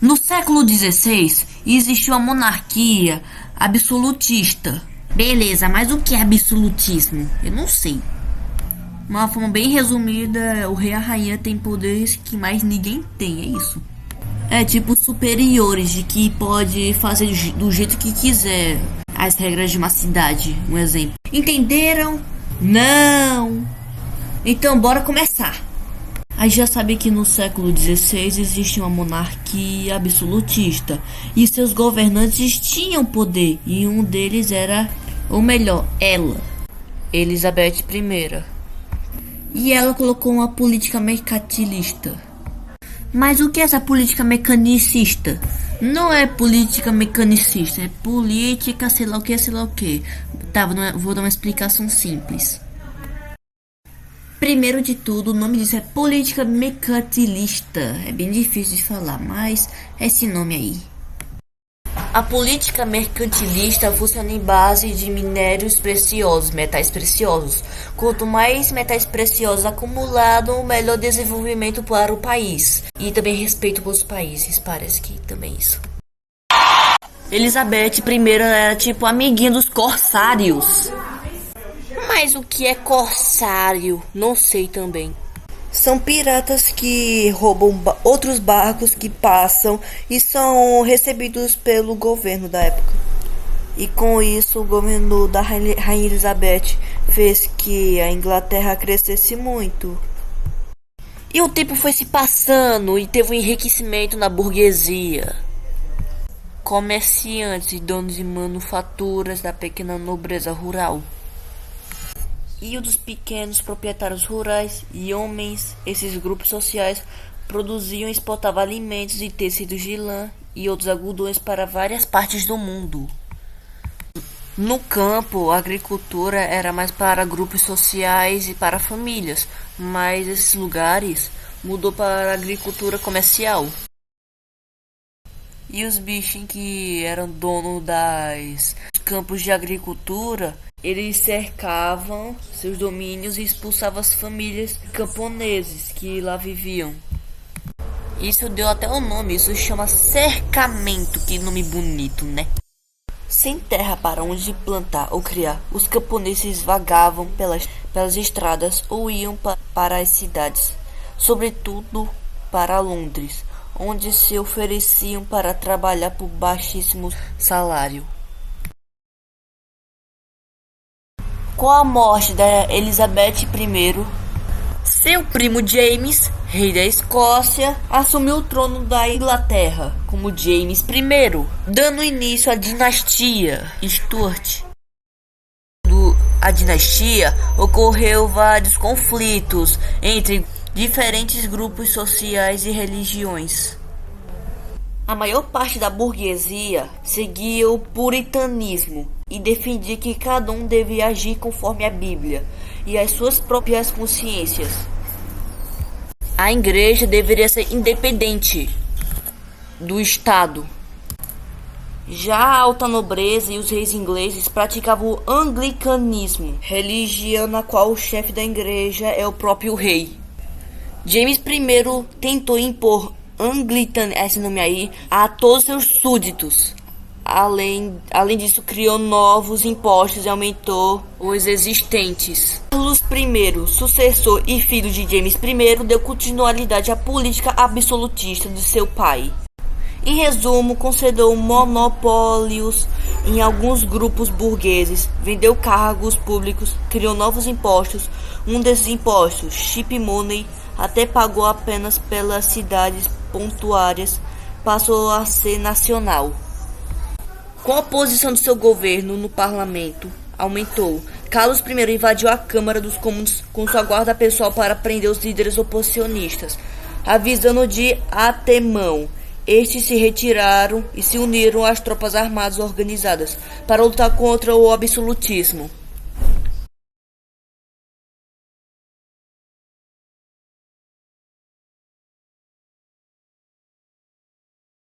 No século XVI, existiu a monarquia absolutista. Beleza, mas o que é absolutismo? Eu não sei. Uma forma bem resumida, o rei e a rainha têm poderes que mais ninguém tem, é isso. É tipo superiores, de que pode fazer do jeito que quiser as regras de uma cidade, um exemplo. Entenderam? Não! Então bora começar. A gente já sabe que no século XVI existe uma monarquia absolutista e seus governantes tinham poder, e um deles era, ou melhor, ela, Elizabeth I. E ela colocou uma política mercantilista. Mas o que é essa política mecanicista? Não é política mecanicista, é política sei lá o que, sei lá o que. Tá, vou dar uma explicação simples. Primeiro de tudo, o nome disso é política mercantilista. É bem difícil de falar, mas é esse nome aí. A política mercantilista funciona em base de minérios preciosos, metais preciosos. Quanto mais metais preciosos acumulados, melhor desenvolvimento para o país. E também respeito pelos países, parece que também isso. Elizabeth I era tipo amiguinha dos corsários. Mas o que é corsário? Não sei também. São piratas que roubam outros barcos que passam e são recebidos pelo governo da época. E com isso, o governo da Rainha Elizabeth fez que a Inglaterra crescesse muito. E o tempo foi se passando e teve um enriquecimento na burguesia. Comerciantes e donos de manufaturas da pequena nobreza rural. E o dos pequenos proprietários rurais e homens, esses grupos sociais produziam e exportavam alimentos e tecidos de lã e outros algodões para várias partes do mundo. No campo, a agricultura era mais para grupos sociais e para famílias, mas esses lugares mudou para a agricultura comercial. E os bichos que eram donos das campos de agricultura, eles cercavam seus domínios e expulsavam as famílias camponeses que lá viviam. Isso deu até o nome, isso se chama cercamento, que nome bonito, né? Sem terra para onde plantar ou criar, os camponeses vagavam pelas estradas ou iam para as cidades, sobretudo para Londres, onde se ofereciam para trabalhar por baixíssimo salário. Com a morte da Elizabeth I, seu primo James, rei da Escócia, assumiu o trono da Inglaterra como James I, dando início à dinastia Stuart. A dinastia ocorreu vários conflitos entre diferentes grupos sociais e religiões. A maior parte da burguesia seguia o puritanismo e defendia que cada um devia agir conforme a Bíblia e as suas próprias consciências. A igreja deveria ser independente do Estado. Já a alta nobreza e os reis ingleses praticavam o anglicanismo, religião na qual o chefe da igreja é o próprio rei. James I tentou impor Anglican, esse nome aí, a todos seus súditos. Além disso, criou novos impostos e aumentou os existentes. Carlos I, sucessor e filho de James I, deu continuidade à política absolutista de seu pai. Em resumo, concedeu monopólios em alguns grupos burgueses, vendeu cargos públicos, criou novos impostos. Um desses impostos, chip money, até pagou apenas pelas cidades portuárias, passou a ser nacional. Com a posição de seu governo no parlamento aumentou, Carlos I invadiu a Câmara dos Comuns com sua guarda pessoal para prender os líderes oposicionistas, avisando de antemão. Estes se retiraram e se uniram às tropas armadas organizadas para lutar contra o absolutismo.